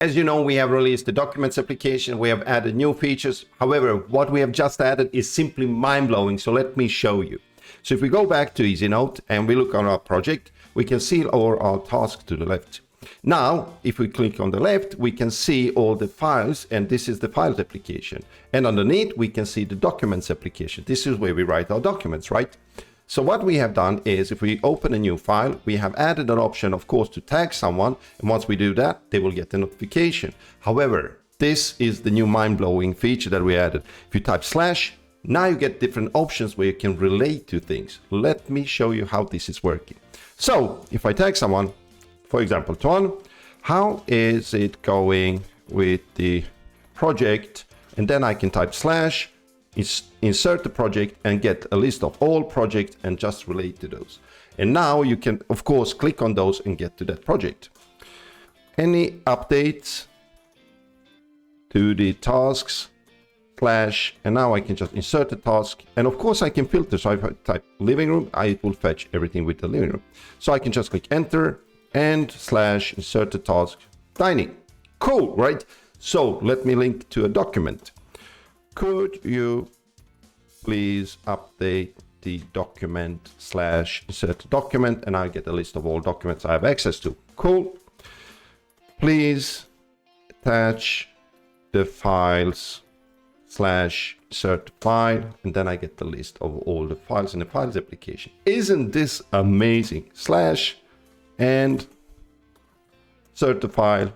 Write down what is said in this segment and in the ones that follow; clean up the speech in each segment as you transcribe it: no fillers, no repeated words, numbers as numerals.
As you know, we have released the documents application. We have added new features. However, what we have just added is simply mind-blowing. So let me show you. So if we go back to Easynote and we look on our project, we can see our task to the left. Now, if we click on the left, we can see all the files, and this is the files application. And underneath, we can see the documents application. This is where we write our documents, right? So what we have done is, if we open a new file, we have added an option, of course, to tag someone. And once we do that, they will get a notification. However, this is the new mind-blowing feature that we added. If you type /, now you get different options where you can relate to things. Let me show you how this is working. So if I tag someone, for example, Tuan, how is it going with the project? And then I can type / insert the project and get a list of all projects and just relate to those. And now you can, of course, click on those and get to that project. Any updates to the tasks / and now I can just insert the task. And of course I can filter. So if I type living room, it will fetch everything with the living room. So I can just click enter and / insert the task dining. Cool, right? So let me link to a document. Could you please update the document / insert the document, and I get a list of all documents I have access to. Cool. Please attach the files / insert the file, and then I get the list of all the files in the files application. Isn't this amazing? / and insert the file.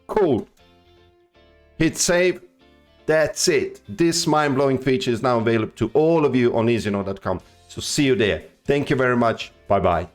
Cool. Hit save. That's it. This mind-blowing feature is now available to all of you on easynote.com. So see you there. Thank you very much. Bye-bye.